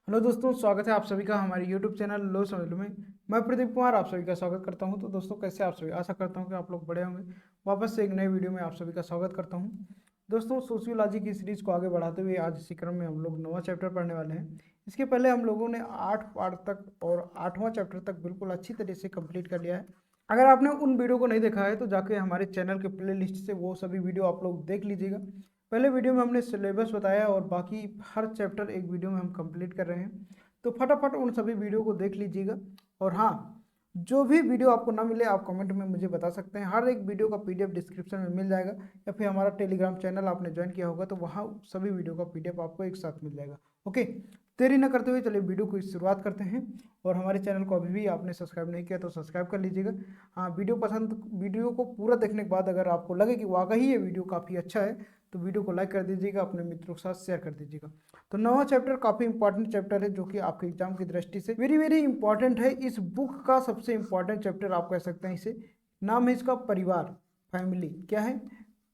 Hello दोस्तों, स्वागत है आप सभी का हमारे यूट्यूब चैनल लो समझ लो में। मैं प्रदीप कुमार आप सभी का स्वागत करता हूं। तो दोस्तों, कैसे आप सभी? आशा करता हूं कि आप लोग बड़े होंगे। वापस से एक नए वीडियो में आप सभी का स्वागत करता हूं। दोस्तों, सोशियोलॉजी की सीरीज को आगे बढ़ाते हुए आज इसी क्रम में हम लोग 9वां चैप्टर पढ़ने वाले हैं। इसके पहले हम लोगों ने 8 पार्ट तक और 8वां चैप्टर तक बिल्कुल अच्छी तरह से कंप्लीट कर लिया है। अगर आपने उन वीडियो को नहीं देखा है तो जाके हमारे चैनल के प्ले लिस्ट से वो सभी वीडियो आप लोग देख लीजिएगा। पहले वीडियो में हमने सिलेबस बताया और बाकी हर चैप्टर एक वीडियो में हम कंप्लीट कर रहे हैं। तो फटाफट उन सभी वीडियो को देख लीजिएगा। और हाँ, जो भी वीडियो आपको ना मिले आप कमेंट में मुझे बता सकते हैं। हर एक वीडियो का पीडीएफ डिस्क्रिप्शन में मिल जाएगा, या फिर हमारा टेलीग्राम चैनल आपने ज्वाइन किया होगा तो वहाँ सभी वीडियो का पीडीएफ आपको एक साथ मिल जाएगा। ओके, देरी न करते हुए चलिए वीडियो की शुरुआत करते हैं। और हमारे चैनल को अभी भी आपने सब्सक्राइब नहीं किया तो सब्सक्राइब कर लीजिएगा। हाँ, वीडियो को पूरा देखने के बाद अगर आपको लगे कि वाकई ये वीडियो काफ़ी अच्छा है तो वीडियो को लाइक कर दीजिएगा, अपने मित्रों के साथ शेयर कर दीजिएगा। तो 9वां चैप्टर काफ़ी इंपॉर्टेंट चैप्टर है, जो कि आपके एग्जाम की दृष्टि से वेरी वेरी इंपॉर्टेंट है। इस बुक का सबसे इंपॉर्टेंट चैप्टर आप कह सकते हैं इसे। नाम है इसका परिवार, फैमिली। क्या है?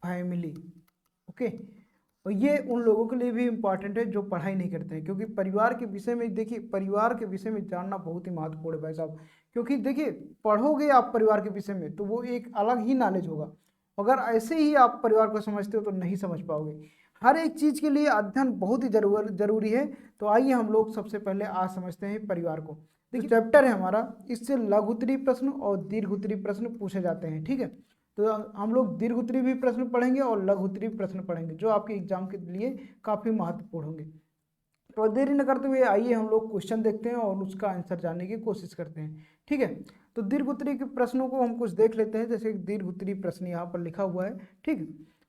फैमिली। ओके। और ये उन लोगों के लिए भी इम्पॉर्टेंट है जो पढ़ाई नहीं करते हैं, क्योंकि परिवार के विषय में देखिए, परिवार के विषय में जानना बहुत ही महत्वपूर्ण है भाई साहब। क्योंकि देखिए, पढ़ोगे आप परिवार के विषय में तो वो एक अलग ही नॉलेज होगा। अगर ऐसे ही आप परिवार को समझते हो तो नहीं समझ पाओगे। हर एक चीज़ के लिए अध्ययन बहुत ही जरूरी है। तो आइए हम लोग सबसे पहले आज समझते हैं परिवार को। देखिए, चैप्टर है हमारा, इससे लघु उत्तरीय प्रश्न और दीर्घ उत्तरीय प्रश्न पूछे जाते हैं। ठीक है, तो हम लोग दीर्घ उत्तरीय भी प्रश्न पढ़ेंगे और लघु उत्तरीय प्रश्न पढ़ेंगे, जो आपके एग्जाम के लिए काफ़ी महत्वपूर्ण होंगे। तो देरी न करते हुए आइए हम लोग क्वेश्चन देखते हैं और उसका आंसर जानने की कोशिश करते हैं। ठीक है, तो दीर्घ उत्तरीय के प्रश्नों को हम कुछ देख लेते हैं। जैसे दीर्घ उत्तरीय प्रश्न यहाँ पर लिखा हुआ है। ठीक है,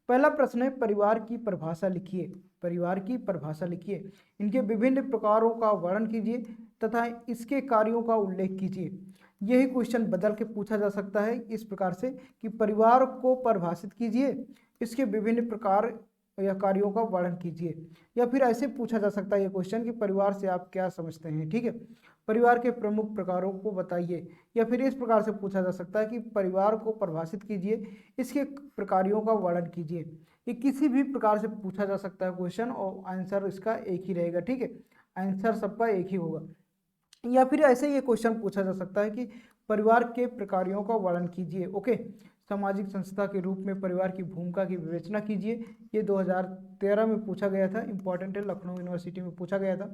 पहला प्रश्न है, परिवार की परिभाषा लिखिए। परिवार की परिभाषा लिखिए, इनके विभिन्न प्रकारों का वर्णन कीजिए तथा इसके कार्यों का उल्लेख कीजिए। यही क्वेश्चन बदल के पूछा जा सकता है इस प्रकार से कि परिवार को परिभाषित कीजिए, इसके विभिन्न प्रकार या कार्यों का वर्णन कीजिए। या फिर ऐसे पूछा जा सकता है ये क्वेश्चन कि परिवार से आप क्या समझते हैं। ठीक है, परिवार के प्रमुख प्रकारों को बताइए। या फिर इस प्रकार से पूछा जा सकता है कि परिवार को परिभाषित कीजिए, इसके प्रकारों का वर्णन कीजिए। ये किसी भी प्रकार से पूछा जा सकता है क्वेश्चन, और आंसर इसका एक ही रहेगा। ठीक है, आंसर सबका एक ही होगा। या फिर ऐसे ये क्वेश्चन पूछा जा सकता है कि परिवार के प्रकारों का वर्णन कीजिए। ओके, सामाजिक संस्था के रूप में परिवार की भूमिका की विवेचना कीजिए। ये 2013 में पूछा गया था, इंपॉर्टेंट है, लखनऊ यूनिवर्सिटी में पूछा गया था।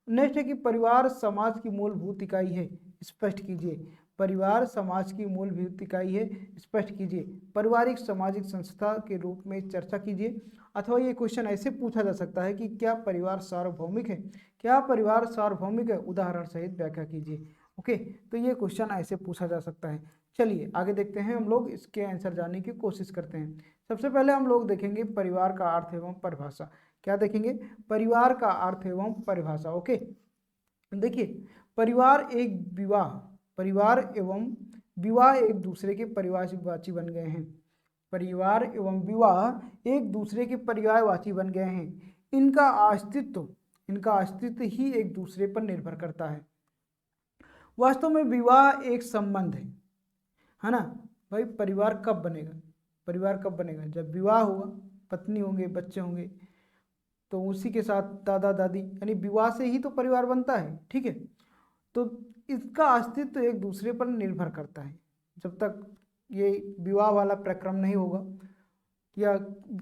नेक्स्ट है कि परिवार समाज की मूलभूत इकाई है, स्पष्ट कीजिए। परिवार समाज की मूलभूत इकाई है, स्पष्ट कीजिए। पारिवारिक सामाजिक संस्था के रूप में चर्चा कीजिए। अथवा ये क्वेश्चन ऐसे पूछा जा सकता है कि क्या परिवार सार्वभौमिक है? क्या परिवार सार्वभौमिक है? उदाहरण सहित व्याख्या कीजिए। ओके, तो ये क्वेश्चन ऐसे पूछा जा सकता है। चलिए आगे देखते हैं, हम लोग इसके आंसर जानने की कोशिश करते हैं। सबसे पहले हम लोग देखेंगे परिवार का अर्थ एवं परिभाषा। क्या देखेंगे? परिवार का अर्थ एवं परिभाषा। ओके, देखिए, परिवार एक विवाह परिवार एवं विवाह एक दूसरे के परिवारवाची बन गए हैं। परिवार एवं विवाह एक दूसरे के परिवारवाची बन गए हैं। इनका अस्तित्व ही एक दूसरे पर निर्भर करता है। वास्तव में विवाह एक संबंध है ना भाई? परिवार कब बनेगा? परिवार कब बनेगा? जब विवाह होगा, पत्नी होंगे, बच्चे होंगे, तो उसी के साथ दादा दादी, यानी विवाह से ही तो परिवार बनता है। ठीक है, तो इसका अस्तित्व एक दूसरे पर निर्भर करता है। जब तक ये विवाह वाला प्रक्रम नहीं होगा, या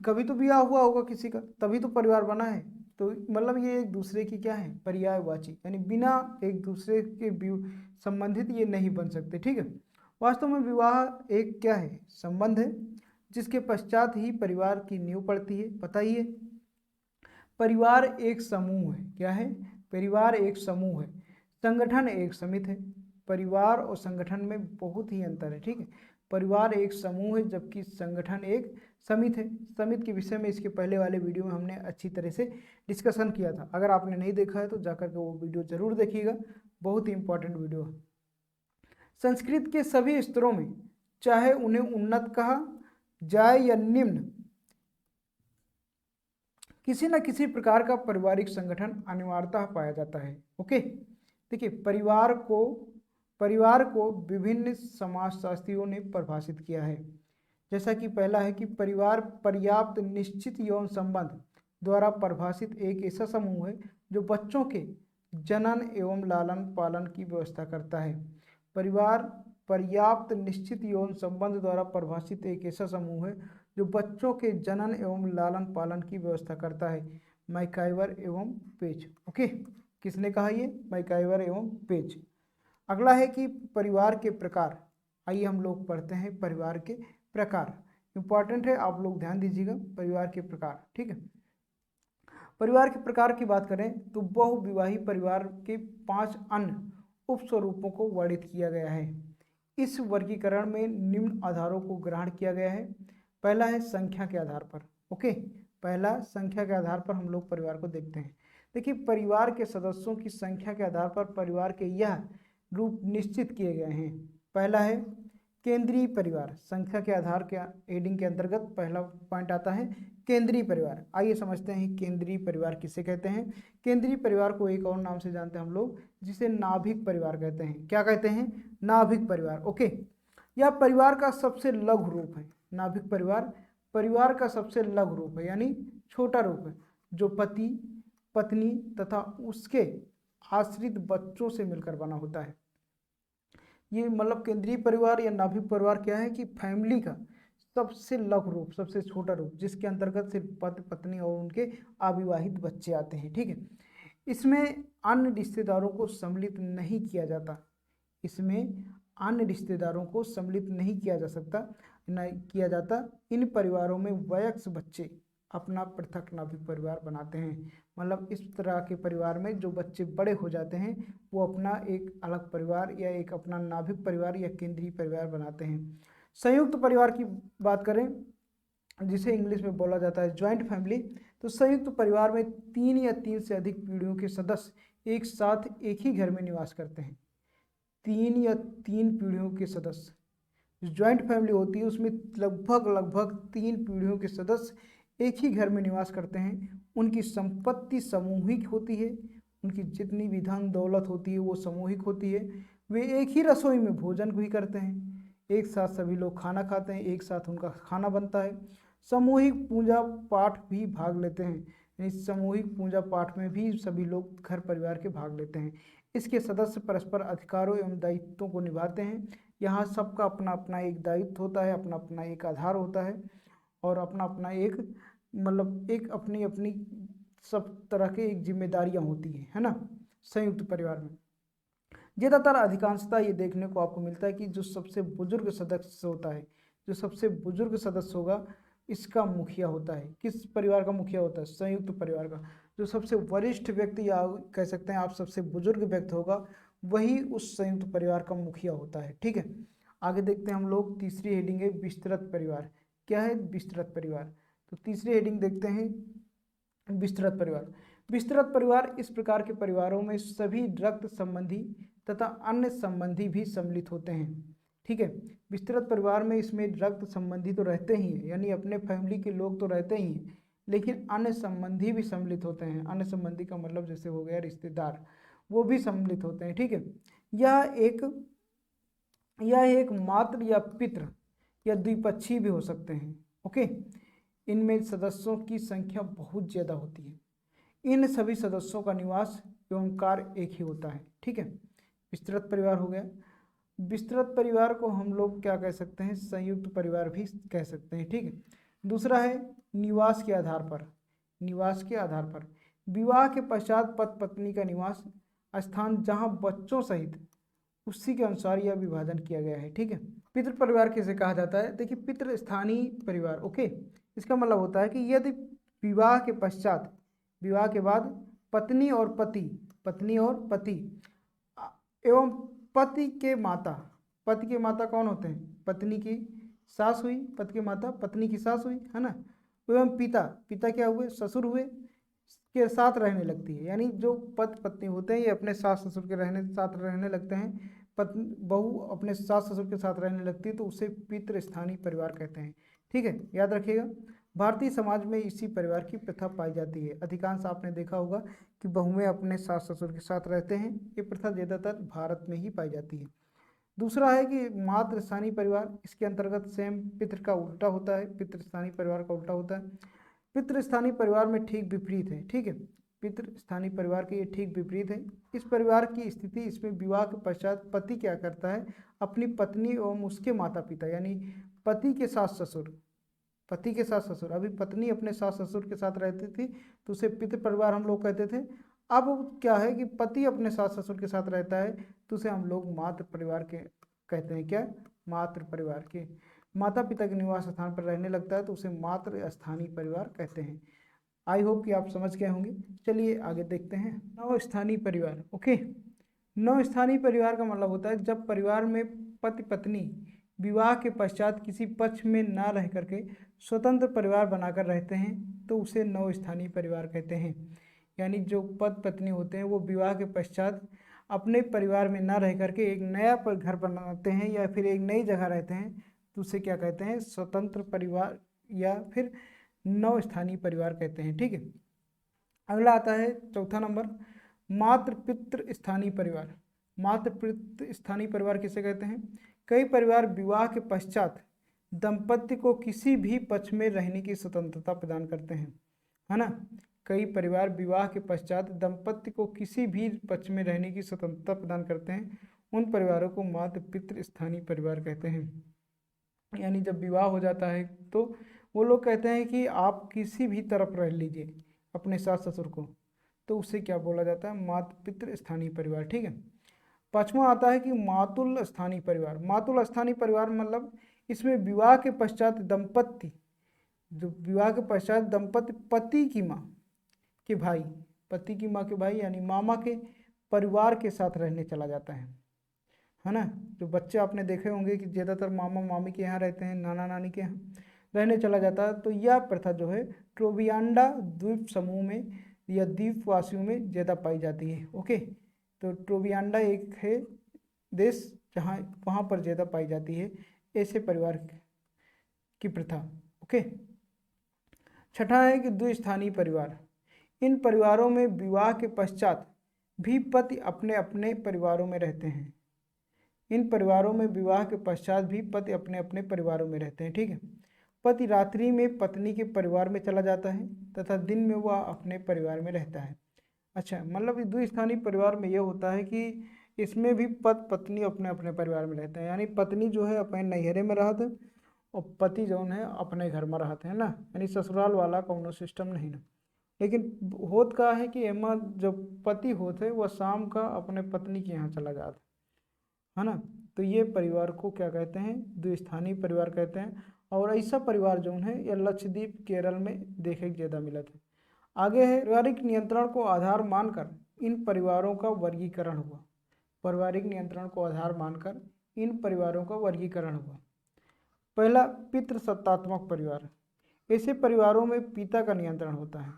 कभी तो विवाह हुआ होगा किसी का, तभी तो परिवार बना है। तो मतलब ये एक दूसरे की क्या है? पर्यायवाची, यानी बिना एक दूसरे के संबंधित ये नहीं बन सकते। ठीक है, वास्तव में विवाह एक क्या है? संबंध है, जिसके पश्चात ही परिवार की नींव पड़ती है। पता ही है, परिवार एक समूह है। क्या है? परिवार एक समूह है, संगठन एक समिति है। परिवार और संगठन में बहुत ही अंतर है। ठीक है, परिवार एक समूह है जबकि संगठन एक समिति है। समिति के विषय में इसके पहले वाले वीडियो में हमने अच्छी तरह से डिस्कशन किया था। अगर आपने नहीं देखा है तो जाकर के वो वीडियो जरूर देखिएगा, बहुत ही इंपॉर्टेंट वीडियो है। संस्कृत के सभी स्तरों में, चाहे उन्हें उन्नत कहा जाए या निम्न, किसी न किसी प्रकार का पारिवारिक संगठन अनिवार्यतः पाया जाता है। ओके, देखिए, परिवार को विभिन्न समाजशास्त्रियों ने परिभाषित किया है। जैसा कि पहला है कि परिवार पर्याप्त निश्चित यौन संबंध द्वारा परिभाषित एक ऐसा समूह है जो बच्चों के जनन एवं लालन पालन की व्यवस्था करता है। परिवार पर्याप्त निश्चित यौन संबंध द्वारा परिभाषित एक ऐसा समूह है जो बच्चों के जनन एवं लालन पालन की व्यवस्था करता है। मैकाइवर एवं पेज। ओके, किसने कहा ये? मैकाइवर एवं पेज। अगला है कि परिवार के प्रकार। आइए हम लोग पढ़ते हैं परिवार के प्रकार। इंपॉर्टेंट है, आप लोग ध्यान दीजिएगा। परिवार के प्रकार, ठीक है। परिवार के प्रकार की बात करें तो बहुविवाही परिवार के 5 अन्य उपस्वरूपों को वर्णित किया गया है। इस वर्गीकरण में निम्न आधारों को ग्रहण किया गया है। पहला है संख्या के आधार पर। ओके, पहला संख्या के आधार पर हम लोग परिवार को देखते हैं। देखिए, परिवार के सदस्यों की संख्या के आधार पर परिवार के यह रूप निश्चित किए गए हैं। पहला है केंद्रीय परिवार। संख्या के आधार के हेडिंग के अंतर्गत पहला पॉइंट आता है केंद्रीय परिवार। आइए समझते हैं केंद्रीय परिवार किसे कहते हैं। केंद्रीय परिवार को एक और नाम से जानते हैं हम लोग, जिसे नाभिक परिवार कहते हैं। क्या कहते हैं? नाभिक परिवार। ओके, यह परिवार का सबसे लघु रूप है। नाभिक परिवार परिवार का सबसे लघु रूप है, यानी छोटा रूप है, जो पति पत्नी तथा उसके आश्रित बच्चों से मिलकर बना होता है। ये मतलब केंद्रीय परिवार या नाभिक परिवार क्या है कि फैमिली का सबसे लघु रूप, सबसे छोटा रूप, जिसके अंतर्गत सिर्फ पति पत्नी और उनके अविवाहित बच्चे आते हैं। ठीक है, इसमें अन्य रिश्तेदारों को सम्मिलित नहीं किया जाता। इसमें अन्य रिश्तेदारों को सम्मिलित नहीं किया जा सकता, नहीं किया जाता। इन परिवारों में वयस्क बच्चे अपना पृथक नाभिक परिवार बनाते हैं। मतलब इस तरह के परिवार में जो बच्चे बड़े हो जाते हैं वो अपना एक अलग परिवार या एक अपना नाभिक परिवार या केंद्रीय परिवार बनाते हैं। संयुक्त परिवार की बात करें, जिसे इंग्लिश में बोला जाता है ज्वाइंट फैमिली, तो संयुक्त परिवार में 3 या 3 से अधिक पीढ़ियों के सदस्य एक साथ एक ही घर में निवास करते हैं। 3 या 3 पीढ़ियों के सदस्य, ज्वाइंट फैमिली होती है उसमें लगभग 3 पीढ़ियों के सदस्य एक ही घर में निवास करते हैं। उनकी संपत्ति सामूहिक होती है, उनकी जितनी भी धन दौलत होती है वो सामूहिक होती है। वे एक ही रसोई में भोजन भी करते हैं, एक साथ सभी लोग खाना खाते हैं, एक साथ उनका खाना बनता है। सामूहिक पूजा पाठ भी भाग लेते हैं, इस सामूहिक पूजा पाठ में भी सभी लोग घर परिवार के भाग लेते हैं। इसके सदस्य परस्पर अधिकारों एवं दायित्वों को निभाते हैं। यहाँ सबका अपना अपना एक दायित्व होता है, अपना अपना एक आधार होता है और अपना अपना एक मतलब एक अपनी अपनी सब तरह के एक जिम्मेदारियां होती है ना संयुक्त परिवार में। ज़्यादातर अधिकांशता ये देखने को आपको मिलता है कि जो सबसे बुजुर्ग सदस्य होता है, जो सबसे बुजुर्ग सदस्य होगा, इसका मुखिया होता है। किस परिवार का मुखिया होता है? संयुक्त परिवार का। जो सबसे वरिष्ठ व्यक्ति या कह सकते हैं आप सबसे बुजुर्ग व्यक्ति होगा, वही उस संयुक्त परिवार का मुखिया होता है। ठीक है, आगे देखते हैं हम लोग। तीसरी हेडिंग है विस्तृत परिवार। क्या है विस्तृत परिवार? तो तीसरी हेडिंग देखते हैं विस्तृत परिवार। विस्तृत परिवार इस प्रकार के परिवारों में सभी रक्त संबंधी तथा अन्य संबंधी भी सम्मिलित होते हैं। ठीक है, विस्तृत परिवार में इसमें रक्त संबंधी तो रहते ही हैं, यानी अपने फैमिली के लोग तो रहते ही हैं, लेकिन अन्य संबंधी भी सम्मिलित होते हैं। अन्य संबंधी का मतलब जैसे हो गया रिश्तेदार, वो भी सम्मिलित होते हैं। ठीक है, यह एक मातृ या पितृ या द्विपक्षीय भी हो सकते हैं। ओके, इनमें सदस्यों की संख्या बहुत ज़्यादा होती है। इन सभी सदस्यों का निवास एवं कार्य एक ही होता है। ठीक है, विस्तृत परिवार हो गया। विस्तृत परिवार को हम लोग क्या कह सकते हैं? संयुक्त परिवार भी कह सकते हैं। ठीक है, दूसरा है निवास के आधार पर। निवास के आधार पर विवाह के पश्चात पति पत्नी का निवास स्थान जहां बच्चों सहित उसी के अनुसार यह विभाजन किया गया है। ठीक है, पितृ परिवार किसे कहा जाता है? देखिए, पितृ स्थानीय परिवार। ओके, इसका मतलब होता है कि यदि विवाह के पश्चात, विवाह के बाद पत्नी और पति एवं पति के माता कौन होते हैं? पत्नी की सास हुई, पति के माता पत्नी की सास हुई, है ना। एवं पिता क्या हुए? ससुर हुए, के साथ रहने लगती है। यानी जो पति पत्नी होते हैं ये अपने सास ससुर के साथ रहने लगते हैं। पत्नी बहू अपने सास ससुर के साथ रहने लगती है तो उसे पितृ स्थानीय परिवार कहते हैं। ठीक है, याद रखिएगा। भारतीय समाज में इसी परिवार की प्रथा पाई जाती है। अधिकांश आपने देखा होगा कि बहुएं अपने सास ससुर के साथ रहते हैं। ये प्रथा ज़्यादातर भारत में ही पाई जाती है। दूसरा है कि मातृ स्थानीय परिवार। इसके अंतर्गत सेम पितृ का उल्टा होता है, पितृ स्थानीय परिवार का उल्टा होता है। पितृ स्थानीय परिवार में ठीक विपरीत है। ठीक है, पितृ स्थानीय परिवार के ये ठीक विपरीत है। इस परिवार की स्थिति, इसमें विवाह के पश्चात पति क्या करता है, अपनी पत्नी एवं उसके माता पिता यानी पति के सास ससुर, पति के सास ससुर, अभी पत्नी अपने सास ससुर के साथ रहती थी तो उसे पितृ परिवार हम लोग कहते थे। अब क्या है कि पति अपने सास ससुर के साथ रहता है तो उसे हम लोग मातृ परिवार के कहते हैं। क्या? मातृ परिवार के। माता पिता के निवास स्थान पर रहने लगता है तो उसे मातृ स्थानीय परिवार कहते हैं। आई होप कि आप समझ गए होंगे। चलिए आगे देखते हैं। नव स्थानीय परिवार। ओके, नव स्थानीय परिवार का मतलब होता है जब परिवार में पति पत्नी विवाह के पश्चात किसी पक्ष में ना रह करके स्वतंत्र परिवार बनाकर रहते हैं तो उसे नव स्थानीय परिवार कहते हैं। यानी जो पति पत्नी होते हैं वो विवाह के पश्चात अपने परिवार में ना रह करके एक नया घर बनाते हैं या फिर एक नई जगह रहते हैं तो उसे क्या कहते हैं, स्वतंत्र परिवार या फिर नव स्थानीय परिवार कहते हैं। ठीक है, अगला आता है चौथा नंबर, मातृ पितृ स्थानीय परिवार। मातृ पितृ स्थानीय परिवार किसे कहते हैं? कई परिवार विवाह के पश्चात दंपति को किसी भी पक्ष में रहने की स्वतंत्रता प्रदान करते हैं, है ना। कई परिवार विवाह के पश्चात दंपति को किसी भी पक्ष में रहने की स्वतंत्रता प्रदान करते हैं, उन परिवारों को मातृ पितृ स्थानीय परिवार कहते हैं। यानी जब विवाह हो जाता है तो वो लोग कहते हैं कि आप किसी भी तरफ रह लीजिए अपने सास ससुर को, तो उससे क्या बोला जाता है, मातृ पितृ स्थानीय परिवार। ठीक है, पांचवा आता है कि मातुल स्थानीय परिवार। मातुल स्थानीय परिवार मतलब इसमें विवाह के पश्चात दंपति, जो विवाह के पश्चात दंपति पति की माँ के भाई, पति की माँ के भाई यानी मामा के परिवार के साथ रहने चला जाता है ना। जो बच्चे आपने देखे होंगे कि ज़्यादातर मामा मामी के यहाँ रहते हैं, नाना नानी के यहाँ रहने चला जाता है। तो यह प्रथा जो है ट्रोवियांडा द्वीप समूह में या द्वीपवासियों में ज़्यादा पाई जाती है। ओके, तो ट्रोवियांडा एक है देश जहाँ वहाँ पर ज़्यादा पाई जाती है ऐसे परिवार की प्रथा। ओके, छठा है कि द्विस्थानीय परिवार। इन परिवारों में विवाह के पश्चात भी पति अपने अपने परिवारों में रहते हैं। इन परिवारों में विवाह के पश्चात भी पति अपने अपने परिवारों में रहते हैं। ठीक है, पति रात्रि में पत्नी के परिवार में चला जाता है तथा दिन में वह अपने परिवार में रहता है। अच्छा, मतलब द्विस्थानीय परिवार में यह होता है कि इसमें भी पति पत्नी अपने अपने परिवार में रहते हैं, यानी पत्नी जो है अपने नैहरे में रहते और पति जो है अपने घर में रहते हैं ना, यानी ससुराल वाला कौनो सिस्टम नहीं ना। लेकिन होत का है कि एमा जब पति होते वह शाम का अपने पत्नी के यहाँ चला जाता है ना। तो ये परिवार को क्या कहते हैं, द्विस्थानीय परिवार कहते हैं। और ऐसा परिवार जो है यह लक्षद्वीप केरल में देखे ज़्यादा मिला था। आगे है पारिवारिक नियंत्रण को आधार मानकर इन परिवारों का वर्गीकरण हुआ। पारिवारिक नियंत्रण को आधार मानकर इन परिवारों का वर्गीकरण हुआ। पहला, पितृसत्तात्मक परिवार। ऐसे परिवारों में पिता का नियंत्रण होता है।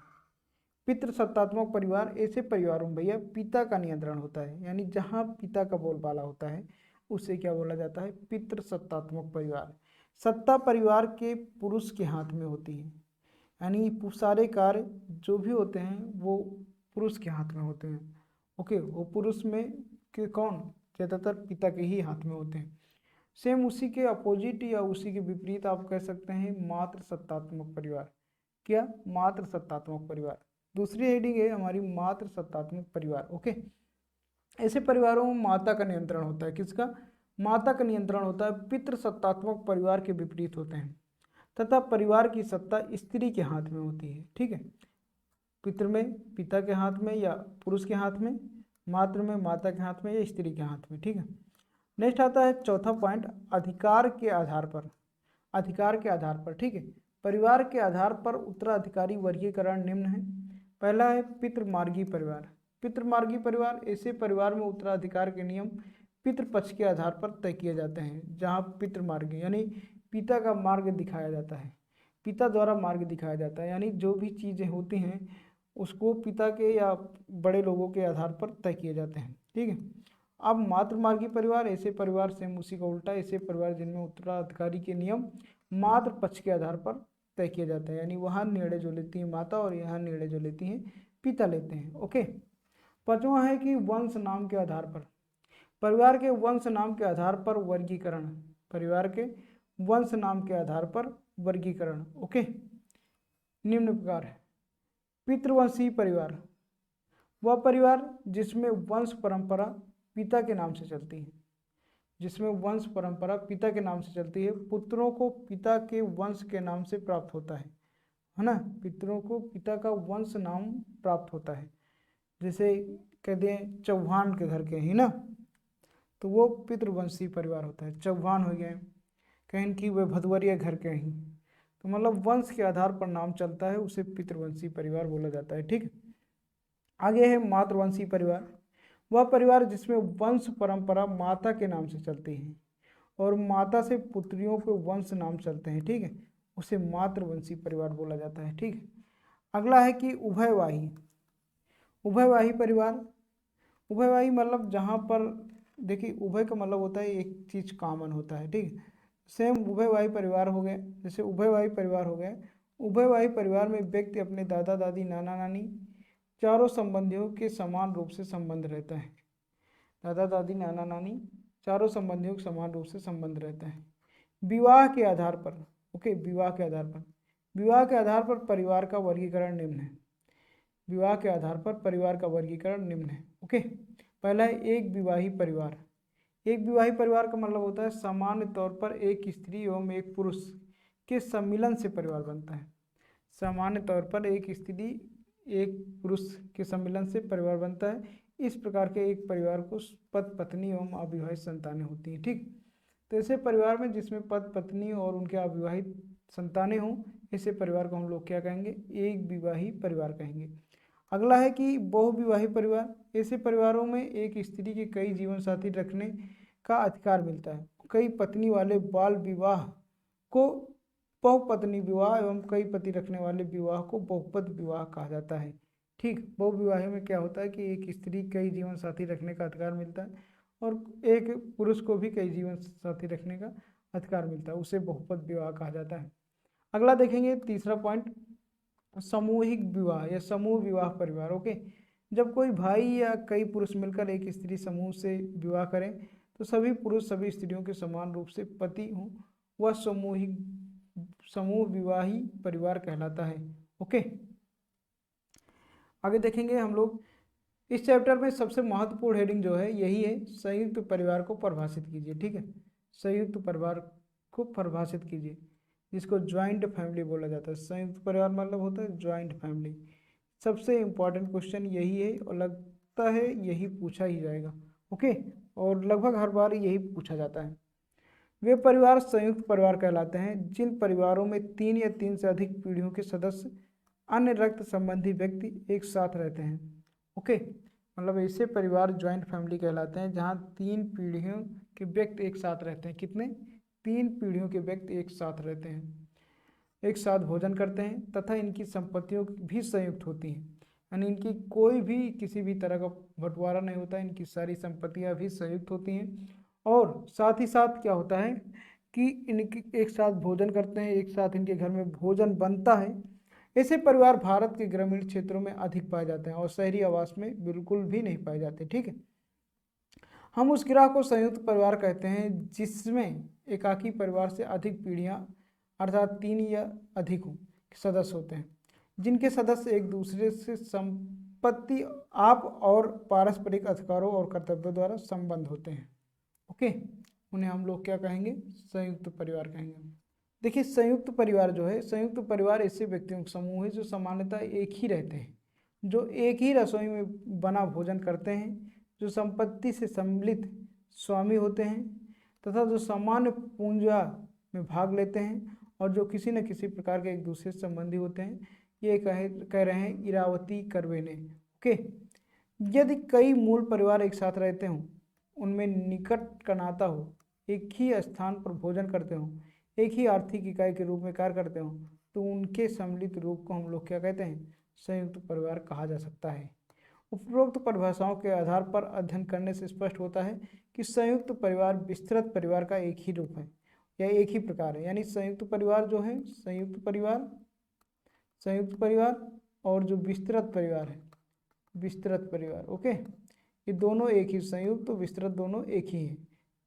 पितृसत्तात्मक परिवार ऐसे परिवारों में भैया पिता का नियंत्रण होता है, यानी जहाँ पिता का बोलबाला होता है उसे क्या बोला जाता है, पितृसत्तात्मक परिवार। सत्ता परिवार के पुरुष के हाथ में होती है, यानी सारे कार्य जो भी होते हैं वो पुरुष के हाथ में होते हैं। ओके, वो पुरुष में के कौन, ज़्यादातर पिता के ही हाथ में होते हैं। सेम उसी के अपोजिट या उसी के विपरीत आप कह सकते हैं मातृ सत्तात्मक परिवार। क्या? मातृ सत्तात्मक परिवार। दूसरी हेडिंग है हमारी मातृ सत्तात्मक परिवार। ओके, ऐसे परिवारों में माता का नियंत्रण होता है। किसका? माता का नियंत्रण होता है। पितृ सत्तात्मक परिवार के विपरीत होते हैं तथा परिवार की सत्ता स्त्री के हाथ में होती है। ठीक है, पितृ में पिता के हाथ में या पुरुष के हाथ में, मातृ में माता के हाथ में या स्त्री के हाथ में। ठीक है, नेक्स्ट आता है चौथा पॉइंट, अधिकार के आधार पर। अधिकार के आधार पर। ठीक है, परिवार के आधार पर उत्तराधिकारी वर्गीकरण निम्न है। पहला है पितृमार्गी परिवार। पितृमार्गी परिवार ऐसे परिवार में उत्तराधिकार के नियम पितृपक्ष के आधार पर तय किए जाते हैं, जहाँ पितृमार्गी यानी पिता का मार्ग दिखाया जाता है, पिता द्वारा मार्ग दिखाया जाता है, यानी जो भी चीज़ें होती हैं उसको पिता के या बड़े लोगों के आधार पर तय किए जाते हैं। ठीक है, अब मातृमार्गी परिवार ऐसे परिवार से उसी का उल्टा, ऐसे परिवार जिनमें उत्तराधिकारी के नियम मातृ पक्ष के आधार पर तय किया जाता है, यानी वहाँ निर्णय जो लेती है माता और यहाँ निर्णय जो लेती हैं पिता लेते हैं। ओके, पांचवा है कि वंश नाम के आधार पर। परिवार के वंश नाम के आधार पर वर्गीकरण। परिवार के वंश नाम के आधार पर वर्गीकरण। ओके, निम्न प्रकार है। पितृवंशीय परिवार। वह परिवार जिसमें वंश परंपरा पिता के नाम से चलती है, जिसमें वंश परंपरा पिता के नाम से चलती है, पुत्रों को पिता के वंश के नाम से प्राप्त होता है ना, पितरों को पिता का वंश नाम प्राप्त होता है। जैसे कहते हैं चौहान के घर के ही ना, तो वो पितृवंशी परिवार होता है। चौहान हो गए, कहीं की वे भदवरिया घर के ही, तो मतलब वंश के आधार पर नाम चलता है, उसे पितृवंशी परिवार बोला जाता है। ठीक, आगे है मातृवंशी परिवार। वह परिवार जिसमें वंश परंपरा माता के नाम से चलती है और माता से पुत्रियों के वंश नाम चलते हैं। ठीक है, उसे मातृवंशी परिवार बोला जाता है। ठीक, अगला है कि उभयवाही। उभयवाही परिवार, उभयवाही मतलब जहाँ पर देखिए उभय का मतलब होता है एक चीज कॉमन होता है। ठीक, सेम उभयवाही परिवार हो गए। जैसे उभयवाही परिवार हो गए, उभयवाही परिवार में व्यक्ति अपने दादा दादी नाना नानी चारों संबंधियों के समान रूप से संबंध रहता है। दादा दादी नाना नानी चारों संबंधियों के समान रूप से संबंध रहता है। विवाह के आधार पर, ओके, विवाह के आधार पर, विवाह के आधार पर परिवार का वर्गीकरण निम्न है। विवाह के आधार पर परिवार का वर्गीकरण निम्न है। ओके, पहला है एक विवाही परिवार। एक विवाही परिवार का मतलब होता है सामान्य तौर पर एक स्त्री एवं एक पुरुष के सम्मिलन से परिवार बनता है। सामान्य तौर पर एक स्त्री एक पुरुष के सम्मिलन से परिवार बनता है। इस प्रकार के एक परिवार को पति पत्नी एवं अविवाहित संतानें होती हैं। ठीक, तो ऐसे परिवार में जिसमें पति पत्नी और उनके अविवाहित संतानें हों, ऐसे परिवार को हम लोग क्या कहेंगे, एक विवाही परिवार कहेंगे। अगला है कि बहुविवाही परिवार। ऐसे परिवारों में एक स्त्री के कई जीवन साथी रखने का अधिकार मिलता है। कई पत्नी वाले बाल विवाह को बहुपत्नी विवाह एवं कई पति रखने वाले विवाह को बहुपद विवाह कहा जाता है। ठीक, बहुविवाह में क्या होता है कि एक स्त्री कई जीवन साथी रखने का अधिकार मिलता है और एक पुरुष को भी कई जीवन साथी रखने का अधिकार मिलता है, उसे बहुपद विवाह कहा जाता है। अगला देखेंगे तीसरा पॉइंट, सामूहिक विवाह या समूह विवाह परिवार। ओके, जब कोई भाई या कई पुरुष मिलकर एक स्त्री समूह से विवाह करें तो सभी पुरुष सभी स्त्रियों के समान रूप से पति हों, वह समूह विवाही परिवार कहलाता है। ओके, आगे देखेंगे हम लोग इस चैप्टर में सबसे महत्वपूर्ण हेडिंग जो है यही है, संयुक्त परिवार को परिभाषित कीजिए। ठीक है, संयुक्त परिवार को परिभाषित कीजिए, जिसको ज्वाइंट फैमिली बोला जाता है। संयुक्त परिवार मतलब होता है ज्वाइंट फैमिली। सबसे इम्पॉर्टेंट क्वेश्चन यही है और लगता है यही पूछा ही जाएगा। ओके, और लगभग हर बार यही पूछा जाता है। वे परिवार संयुक्त परिवार कहलाते हैं जिन परिवारों में 3 या 3 से अधिक पीढ़ियों के सदस्य अन्य रक्त संबंधी व्यक्ति एक साथ रहते हैं। ओके, मतलब ऐसे परिवार ज्वाइंट फैमिली कहलाते हैं जहाँ 3 पीढ़ियों के व्यक्ति एक साथ रहते हैं। कितने? 3 पीढ़ियों के व्यक्ति एक साथ रहते हैं, एक साथ भोजन करते हैं तथा इनकी संपत्तियों भी संयुक्त होती हैं। यानी इनकी कोई भी किसी भी तरह का बंटवारा नहीं होता, इनकी सारी संपत्तियां भी संयुक्त होती हैं। और साथ ही साथ क्या होता है कि इनके एक साथ भोजन करते हैं, एक साथ इनके घर में भोजन बनता है। ऐसे परिवार भारत के ग्रामीण क्षेत्रों में अधिक पाए जाते हैं और शहरी आवास में बिल्कुल भी नहीं पाए जाते। ठीक है, हम उस गिरह को संयुक्त परिवार कहते हैं जिसमें एकाकी परिवार से अधिक पीढ़ियां अर्थात 3 या अधिक सदस्य होते हैं, जिनके सदस्य एक दूसरे से संपत्ति आप और पारस्परिक अधिकारों और कर्तव्यों द्वारा संबंध होते हैं। ओके, उन्हें हम लोग क्या कहेंगे, संयुक्त परिवार कहेंगे। देखिए संयुक्त परिवार जो है, संयुक्त परिवार ऐसे व्यक्तियों का समूह है जो सामान्यतः एक ही रहते हैं, जो एक ही रसोई में बना भोजन करते हैं, जो संपत्ति से सम्मिलित स्वामी होते हैं तथा जो सामान्य पूंजा में भाग लेते हैं और जो किसी न किसी प्रकार के एक दूसरे से संबंधी होते हैं। ये कह रहे हैं इरावती करवेने। ओके, यदि कई मूल परिवार एक साथ रहते हों, उनमें निकट का नाता हो, एक ही स्थान पर भोजन करते हों, एक ही आर्थिक इकाई के रूप में कार्य करते हों, तो उनके सम्मिलित रूप को हम लोग क्या कहते हैं, संयुक्त परिवार कहा जा सकता है। उपरोक्त परिभाषाओं के आधार पर अध्ययन करने से स्पष्ट होता है कि संयुक्त परिवार विस्तृत परिवार का एक ही रूप है या एक ही प्रकार है। यानी संयुक्त परिवार जो है, संयुक्त परिवार और जो विस्तृत परिवार है, विस्तृत परिवार, ओके, ये दोनों एक ही, संयुक्त तो विस्तृत दोनों एक ही है।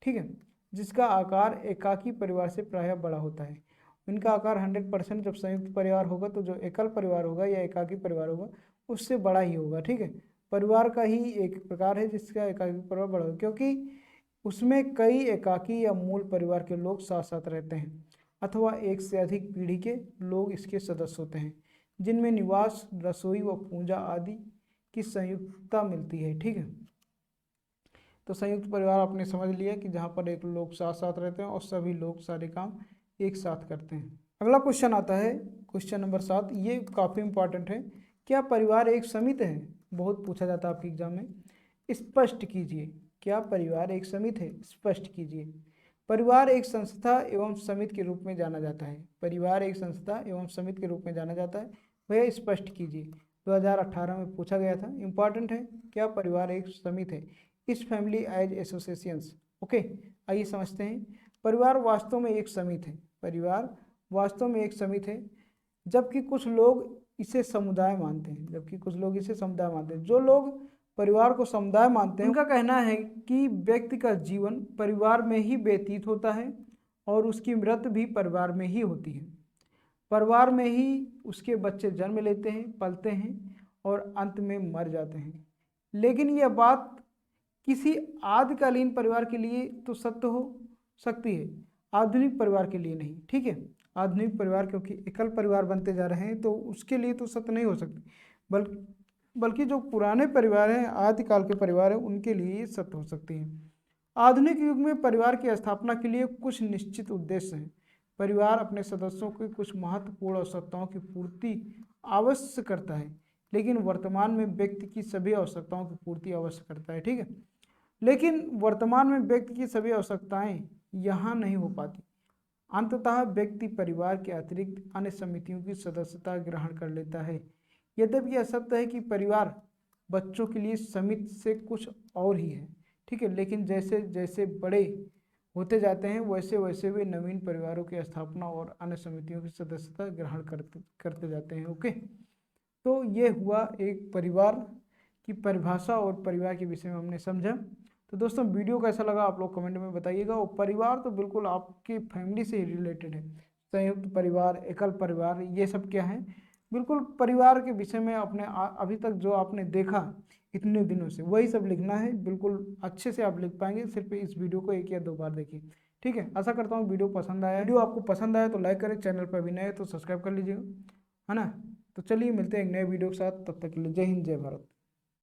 ठीक है, जिसका आकार एकाकी परिवार से प्रायः बड़ा होता है। इनका आकार 100% जब संयुक्त परिवार होगा तो जो एकल परिवार होगा या एकाकी परिवार होगा उससे बड़ा ही होगा। ठीक है, परिवार का ही एक प्रकार है जिसका एकाकी परिवार बड़ा हो, क्योंकि उसमें कई एकाकी या मूल परिवार के लोग साथ साथ रहते हैं अथवा एक से अधिक पीढ़ी के लोग इसके सदस्य होते हैं, जिनमें निवास, रसोई व पूजा आदि की संयुक्तता मिलती है। ठीक है, तो संयुक्त परिवार आपने समझ लिया कि जहाँ पर एक लोग साथ साथ रहते हैं और सभी लोग सारे काम एक साथ करते हैं। अगला क्वेश्चन आता है, क्वेश्चन नंबर 7। ये काफ़ी इंपॉर्टेंट है। क्या परिवार एक समिति है? बहुत पूछा जाता है आपके एग्जाम में। स्पष्ट कीजिए, क्या परिवार एक समिति है? स्पष्ट कीजिए। परिवार एक संस्था एवं समिति के रूप में जाना जाता है। परिवार एक संस्था एवं समिति के रूप में जाना जाता है, वह स्पष्ट कीजिए। 2018 में पूछा गया था, इंपॉर्टेंट है। क्या परिवार एक समिति है? इस फैमिली एज एसोसिएशंस। ओके, आइए समझते हैं। परिवार वास्तव में एक समिति है। परिवार वास्तव में एक समिति है, जबकि कुछ लोग इसे समुदाय मानते हैं। जबकि कुछ लोग इसे समुदाय मानते हैं। जो लोग परिवार को समुदाय मानते हैं, उनका कहना है कि व्यक्ति का जीवन परिवार में ही व्यतीत होता है और उसकी मृत्यु भी परिवार में ही होती है। परिवार में ही उसके बच्चे जन्म लेते हैं, पलते हैं और अंत में मर जाते हैं। लेकिन यह बात किसी आदिकालीन परिवार के लिए तो सत्य हो सकती है, आधुनिक परिवार के लिए नहीं। ठीक है, आधुनिक परिवार क्योंकि एकल परिवार बनते जा रहे हैं तो उसके लिए तो सत्य नहीं हो सकती, बल्कि जो पुराने परिवार हैं, आदिकाल के परिवार हैं, उनके लिए ये सत्य हो सकती है। आधुनिक युग में परिवार की स्थापना के लिए कुछ निश्चित उद्देश्य हैं। परिवार अपने सदस्यों की कुछ महत्वपूर्ण आवश्यकताओं की पूर्ति अवश्य करता है, लेकिन वर्तमान में व्यक्ति की सभी आवश्यकताओं की पूर्ति अवश्य करता है। ठीक है, लेकिन वर्तमान में व्यक्ति की सभी आवश्यकताएं यहाँ नहीं हो पाती। अंततः व्यक्ति परिवार के अतिरिक्त अन्य समितियों की सदस्यता ग्रहण कर लेता है। यद्यपि यह सत्य है कि परिवार बच्चों के लिए समिति से कुछ और ही है। ठीक है, लेकिन जैसे जैसे बड़े होते जाते हैं वैसे वैसे वे नवीन परिवारों की स्थापना और अन्य समितियों की सदस्यता ग्रहण करते जाते हैं। ओके, तो ये हुआ एक परिवार की परिभाषा और परिवार के विषय में हमने समझा। तो दोस्तों, वीडियो कैसा लगा आप लोग कमेंट में बताइएगा। और परिवार तो बिल्कुल आपकी फैमिली से ही रिलेटेड है। संयुक्त परिवार, एकल परिवार, ये सब क्या है, बिल्कुल परिवार के विषय में अपने अभी तक जो आपने देखा इतने दिनों से, वही सब लिखना है। बिल्कुल अच्छे से आप लिख पाएंगे, सिर्फ इस वीडियो को 1 या 2 बार देखिए। ठीक है, आशा करता हूँ वीडियो पसंद आया। वीडियो आपको पसंद आया तो लाइक करें, चैनल पर भी नए हैं तो सब्सक्राइब कर लीजिएगा, है ना। तो चलिए मिलते हैं एक नए वीडियो के साथ, तब तक के लिए जय हिंद, जय भारत।